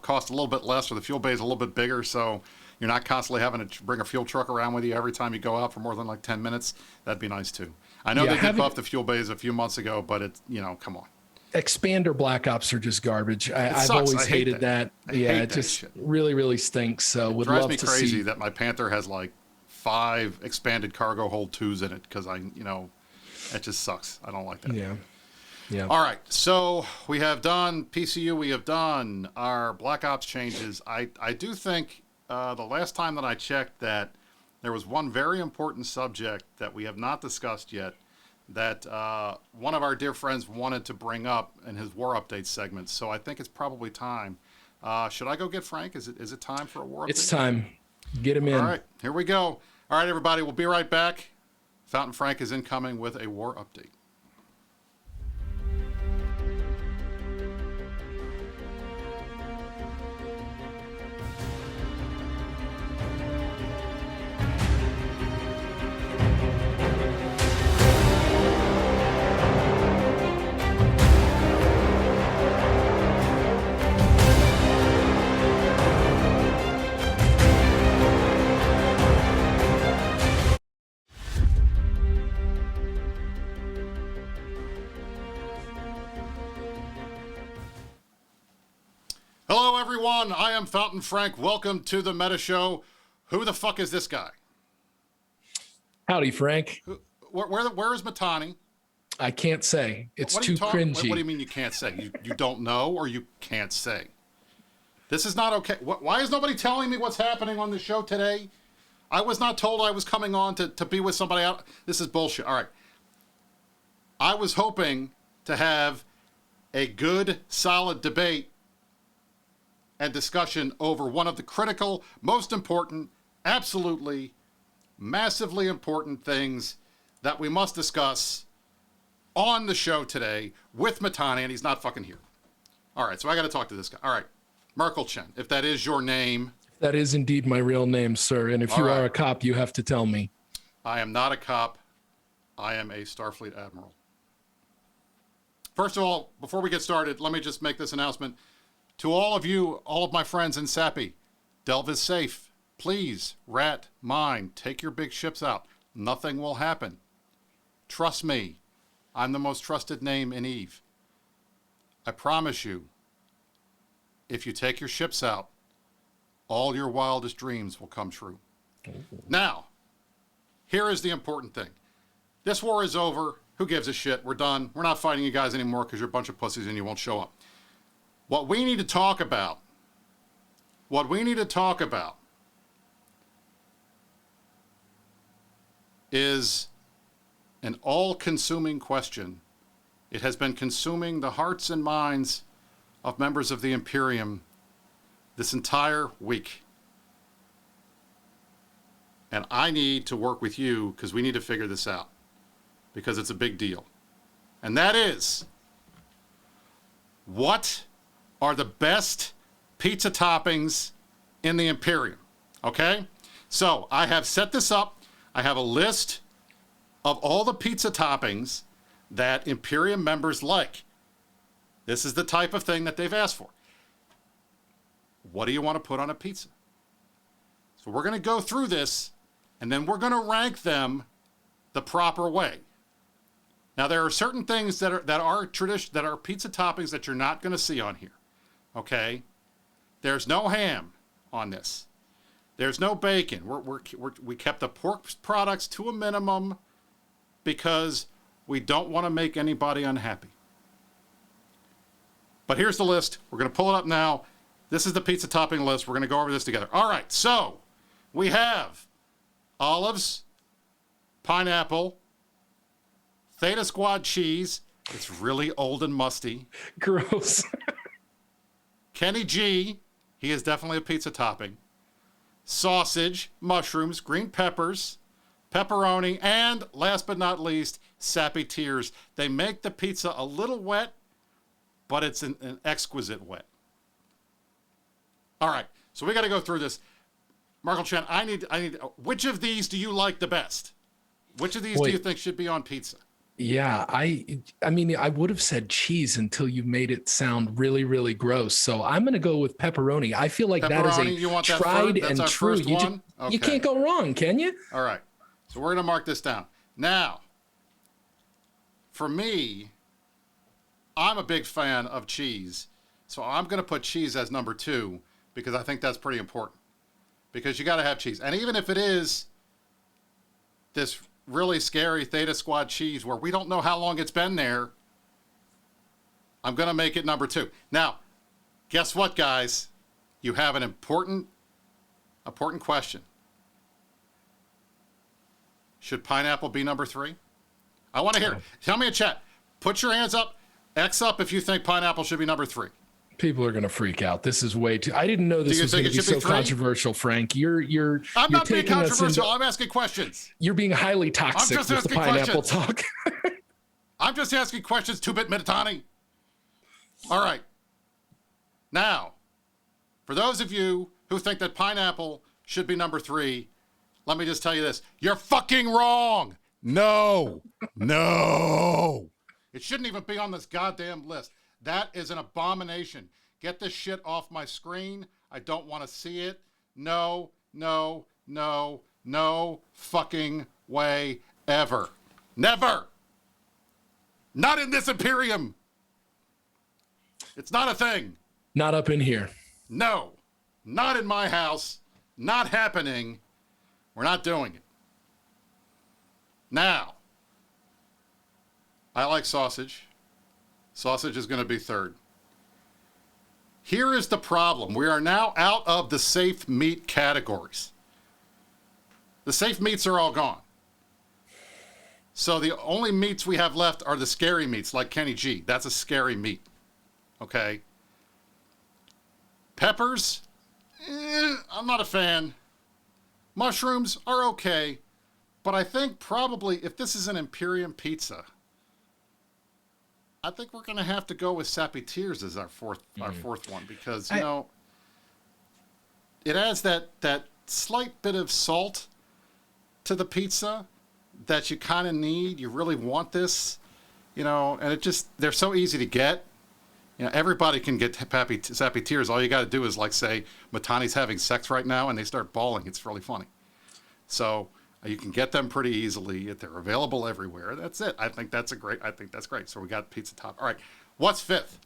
cost a little bit less, or the fuel bay is a little bit bigger, so you're not constantly having to bring a fuel truck around with you every time you go out for more than like 10 minutes, that'd be nice too. I know they did buff the fuel bays a few months ago, but it's, come on. Expander Black Ops are just garbage. I've always hated that. It just really, really stinks. So would love to see. It drives me crazy that my Panther has like 5 expanded cargo hold 2s in it, because it just sucks. I don't like that. Yeah. All right. So we have done PCU. We have done our Black Ops changes. I do think the last time that I checked that there was one very important subject that we have not discussed yet that one of our dear friends wanted to bring up in his War Update segment. So I think it's probably time. Should I go get Frank? Is it time for a War Update? It's time. Get him in. All right. Here we go. All right, everybody. We'll be right back. Fountain Frank is incoming with a War Update. everyone. I am Fountain Frank. Welcome to the Meta Show. Who the fuck is this guy? Howdy, Frank. Where is Matani? I can't say. It's too cringy. What do you mean you can't say? You don't know or you can't say? This is not okay. Why is nobody telling me what's happening on the show today? I was not told I was coming on to be with somebody else. This is bullshit. All right. I was hoping to have a good, solid debate and discussion over one of the critical, most important, absolutely, massively important things that we must discuss on the show today with Matani, and he's not fucking here. All right, so I got to talk to this guy. All right, Merkel Chen, if that is your name. That is indeed my real name, sir. And if you are a cop, you have to tell me. I am not a cop. I am a Starfleet admiral. First of all, before we get started, let me just make this announcement. To all of you, all of my friends in Sappi, Delve is safe. Please, rat, mine, take your big ships out. Nothing will happen. Trust me. I'm the most trusted name in Eve. I promise you, if you take your ships out, all your wildest dreams will come true. Now, here is the important thing. This war is over. Who gives a shit? We're done. We're not fighting you guys anymore because you're a bunch of pussies and you won't show up. What we need to talk about is an all-consuming question. It has been consuming the hearts and minds of members of the Imperium this entire week. And I need to work with you because we need to figure this out because it's a big deal. And that is, what are the best pizza toppings in the Imperium? Okay? So I have set this up. I have a list of all the pizza toppings that Imperium members like. This is the type of thing that they've asked for. What do you want to put on a pizza? So we're going to go through this, and then we're going to rank them the proper way. Now, there are certain things that are pizza toppings that you're not going to see on here. Okay? There's no ham on this. There's no bacon. We kept the pork products to a minimum because we don't want to make anybody unhappy. But here's the list. We're going to pull it up now. This is the pizza topping list. We're going to go over this together. All right, so we have olives, pineapple, Theta Squad cheese. It's really old and musty. Gross. Kenny G, he is definitely a pizza topping. Sausage, mushrooms, green peppers, pepperoni, and last but not least, sappy tears. They make the pizza a little wet, but it's an exquisite wet. All right, so we got to go through this. Markle Chan, I need. Which of these do you like the best? Which of these do you think should be on pizza? Yeah, I mean, I would have said cheese until you made it sound really, really gross. So I'm going to go with pepperoni. I feel like that is a tried and true. You can't go wrong, can you? All right, so we're going to mark this down. Now, for me, I'm a big fan of cheese. So I'm going to put cheese as number 2 because I think that's pretty important. Because you got to have cheese. And even if it is this really scary Theta Squad cheese where we don't know how long it's been there, I'm going to make it number 2. Now, guess what, guys? You have an important question. Should pineapple be number 3? I want to hear it. Tell me in chat. Put your hands up. X up if you think pineapple should be number 3. People are going to freak out. This is way too. I didn't know this was going to be so controversial, Frank. I'm not being controversial. I'm asking questions. You're being highly toxic with the pineapple talk. I'm just asking questions, 2-bit Minitani. All right. Now, for those of you who think that pineapple should be number 3, let me just tell you this. You're fucking wrong. No. It shouldn't even be on this goddamn list. That is an abomination. Get this shit off my screen. I don't want to see it. No fucking way ever. Never. Not in this Imperium. It's not a thing. Not up in here. No, not in my house. Not happening. We're not doing it. Now, I like sausage. Sausage is going to be third. Here is the problem. We are now out of the safe meat categories. The safe meats are all gone. So the only meats we have left are the scary meats, like Kenny G. That's a scary meat. Okay? Peppers, I'm not a fan. Mushrooms are okay. But I think probably if this is an Imperium pizza, I think we're going to have to go with Sappy Tears as our fourth one because, it adds that slight bit of salt to the pizza that you kind of need. You really want this, and they're so easy to get. Everybody can get Sappy Tears. All you got to do is say Matani's having sex right now and they start bawling. It's really funny. So you can get them pretty easily. They're available everywhere. That's it. I think that's great. So we got pizza top. All right. What's fifth?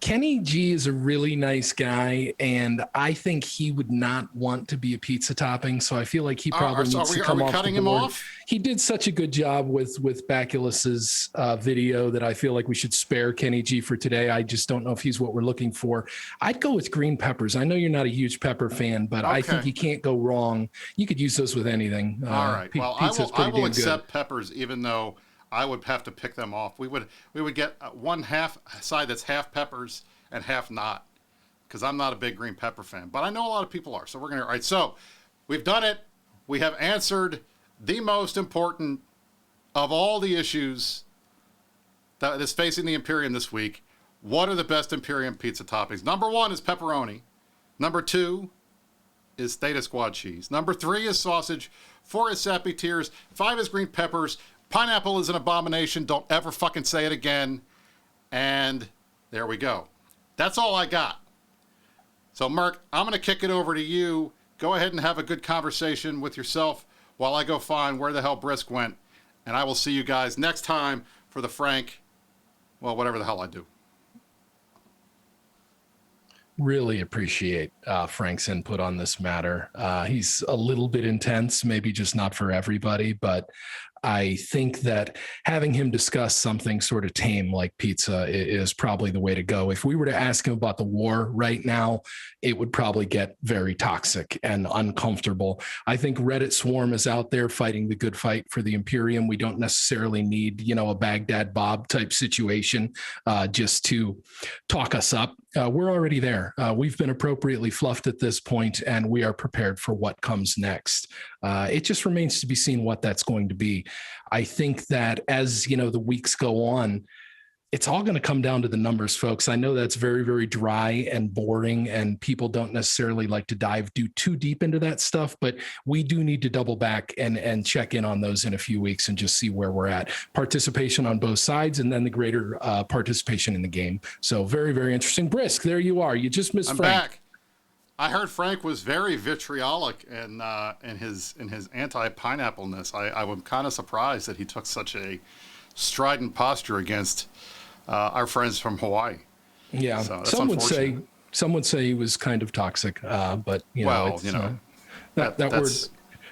Kenny G is a really nice guy, and I think he would not want to be a pizza topping. So I feel like he probably needs to come off the board. Are we cutting him off? He did such a good job with Baculus's video that I feel like we should spare Kenny G for today. I just don't know if he's what we're looking for. I'd go with green peppers. I know you're not a huge pepper fan, but okay. I think you can't go wrong. You could use those with anything. All right. Well, I will accept peppers, even though I would have to pick them off. We would get one half side that's half peppers and half not, because I'm not a big green pepper fan, but I know a lot of people are. So we're gonna. All right. So we've done it. We have answered the most important of all the issues that is facing the Imperium this week. What are the best Imperium pizza toppings? Number 1 is pepperoni. Number 2 is Theta Squad cheese. Number 3 is sausage. 4 is Sappy Tears. 5 is green peppers. Pineapple is an abomination. Don't ever fucking say it again. And there we go. That's all I got. So, Merc, I'm going to kick it over to you. Go ahead and have a good conversation with yourself while I go find where the hell Brisk went. And I will see you guys next time for the Frank, well, whatever the hell I do. Really appreciate Frank's input on this matter. He's a little bit intense, maybe just not for everybody, but I think that having him discuss something sort of tame like pizza is probably the way to go. If we were to ask him about the war right now, it would probably get very toxic and uncomfortable. I think Reddit Swarm is out there fighting the good fight for the Imperium. We don't necessarily need, a Baghdad Bob type situation just to talk us up. We're already there. We've been appropriately fluffed at this point, and we are prepared for what comes next. It just remains to be seen what that's going to be. I think that as the weeks go on, it's all going to come down to the numbers, folks. I know that's very, very dry and boring, and people don't necessarily like to dive too deep into that stuff, but we do need to double back and check in on those in a few weeks and just see where we're at. Participation on both sides, and then the greater participation in the game. So very, very interesting. Brisk, there you are. You just missed Frank. I'm back. I heard Frank was very vitriolic in his anti-pineapple-ness. I'm kind of surprised that he took such a strident posture against our friends from Hawaii. Yeah, so some would say he was kind of toxic, but that word,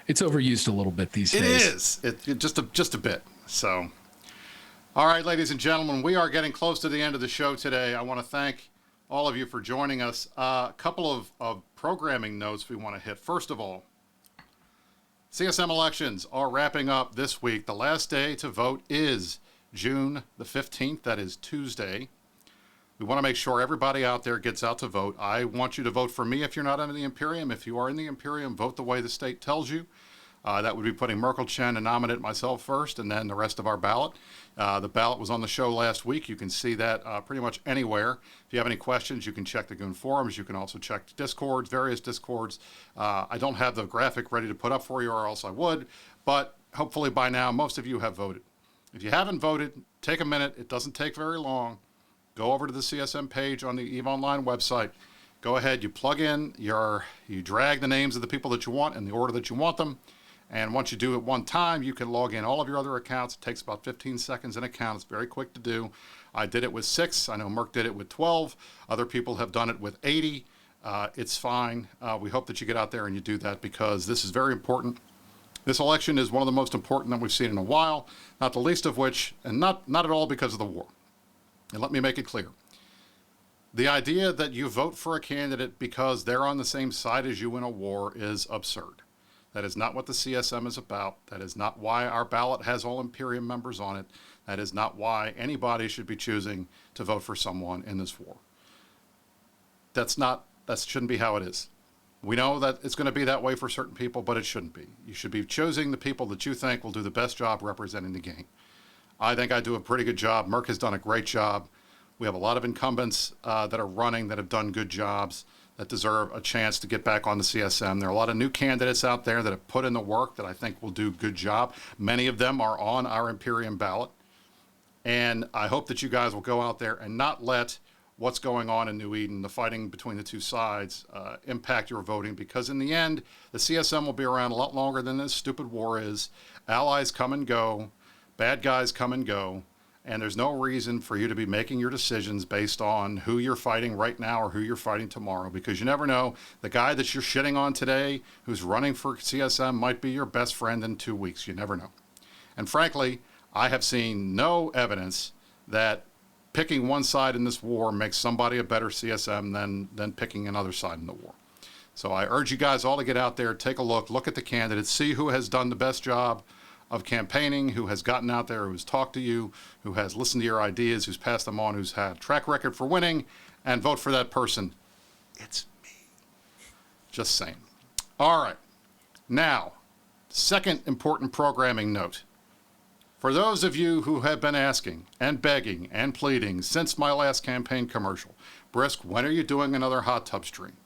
it's overused a little bit these days. It is. It just a bit. So, all right, ladies and gentlemen, we are getting close to the end of the show today. I want to thank all of you for joining us. A couple of programming notes we want to hit. First of all, CSM elections are wrapping up this week. The last day to vote is June the 15th. That is Tuesday. We want to make sure everybody out there gets out to vote. I want you to vote for me if you're not in the Imperium. If you are in the Imperium, vote the way the state tells you. That would be putting Merkel Chen and nominate myself first, and then the rest of our ballot. The ballot was on the show last week. You can see that pretty much anywhere. If you have any questions, you can check the Goon forums. You can also check Discords, various Discords. I don't have the graphic ready to put up for you, or else I would, but hopefully by now most of you have voted. If you haven't voted, take a minute. It doesn't take very long. Go over to the CSM page on the EVE Online website. Go ahead, you plug in you drag the names of the people that you want in the order that you want them. And once you do it one time, you can log in all of your other accounts. It takes about 15 seconds an account. It's very quick to do. I did it with 6. I know Merck did it with 12. Other people have done it with 80. It's fine. We hope that you get out there and you do that because this is very important. This election is one of the most important that we've seen in a while, not the least of which, and not at all because of the war. And let me make it clear. The idea that you vote for a candidate because they're on the same side as you in a war is absurd. That is not what the CSM is about. That is not why our ballot has all Imperium members on it. That is not why anybody should be choosing to vote for someone in this war. That shouldn't be how it is. We know that it's going to be that way for certain people, but it shouldn't be. You should be choosing the people that you think will do the best job representing the game. I think I do a pretty good job. Merck has done a great job. We have a lot of incumbents that are running that have done good jobs, that deserve a chance to get back on the CSM. There are a lot of new candidates out there that have put in the work that I think will do a good job. Many of them are on our Imperium ballot. And I hope that you guys will go out there and not let what's going on in New Eden, the fighting between the two sides, impact your voting, because in the end, the CSM will be around a lot longer than this stupid war is. Allies come and go, bad guys come and go, and there's no reason for you to be making your decisions based on who you're fighting right now or who you're fighting tomorrow, because you never know. The guy that you're shitting on today who's running for CSM might be your best friend in 2 weeks. You never know. And frankly, I have seen no evidence that picking one side in this war makes somebody a better CSM than picking another side in the war. So I urge you guys all to get out there, take a look at the candidates, see who has done the best job of campaigning, who has gotten out there, who's talked to you, who has listened to your ideas, who's passed them on, who's had a track record for winning, and vote for that person. It's me. Just saying. All right. Now, second important programming note. For those of you who have been asking and begging and pleading since my last campaign commercial, Brisk, when are you doing another hot tub stream?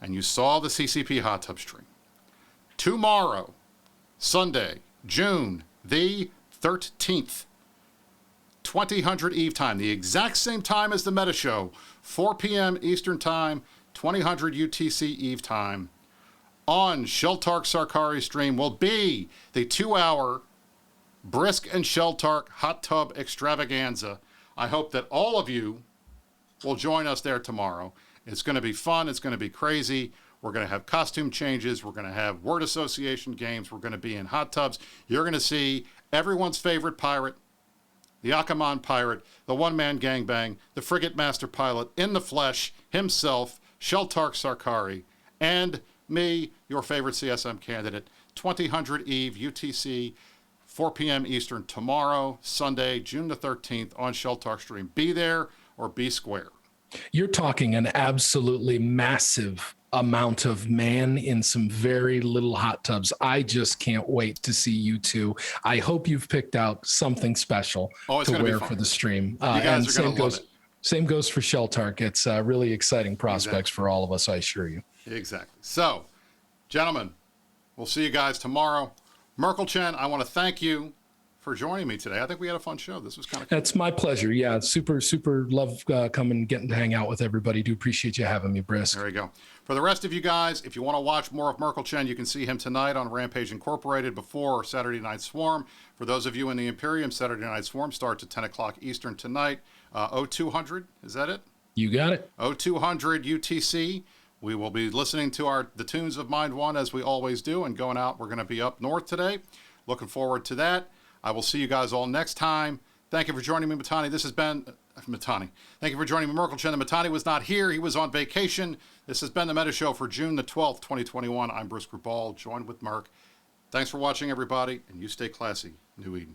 And you saw the CCP hot tub stream. Tomorrow, Sunday, June the 13th, 2000 Eve time, the exact same time as the Meta Show, 4 p.m. Eastern Time, 2000 UTC Eve time, on Sheltark Sarkari stream will be the 2-hour Brisk and Sheltark hot tub extravaganza. I hope that all of you will join us there tomorrow. It's going to be fun. It's going to be crazy. We're going to have costume changes. We're going to have word association games. We're going to be in hot tubs. You're going to see everyone's favorite pirate, the Akamon pirate, the one-man gangbang, the frigate master pilot in the flesh himself, Sheltark Sarkari, and me, your favorite CSM candidate, 2000 Eve UTC, 4 p.m. Eastern tomorrow, Sunday, June the 13th on Sheltark stream. Be there or be square. You're talking an absolutely massive amount of man in some very little hot tubs. I just can't wait to see you two. I hope you've picked out something special to wear for the stream. You guys are going to love it. Same goes for Sheltark. It's really exciting prospects for all of us, I assure you. Exactly. So, gentlemen, we'll see you guys tomorrow. Merkel Chen, I want to thank you for joining me today. I think we had a fun show. This was kind of cool. That's my pleasure. Yeah, super love coming, getting to hang out with everybody. Do appreciate you having me, Brisk. There you go. For the rest of you guys, if you want to watch more of Merkel Chen, you can see him tonight on Rampage Incorporated before Saturday Night Swarm. For those of you in the Imperium, Saturday Night Swarm starts at 10 o'clock Eastern tonight. 0200, is that it? You got it. 0200 UTC. We will be listening to the tunes of Mind One as we always do, and going out, we're going to be up north today. Looking forward to that. I will see you guys all next time. Thank you for joining me, Matani. This has been Matani. Thank you for joining me, Merkel Chen. The Matani was not here. He was on vacation. This has been the Meta Show for June the 12th, 2021. I'm Brisk Rubal, joined with Merk. Thanks for watching, everybody, and you stay classy, New Eden.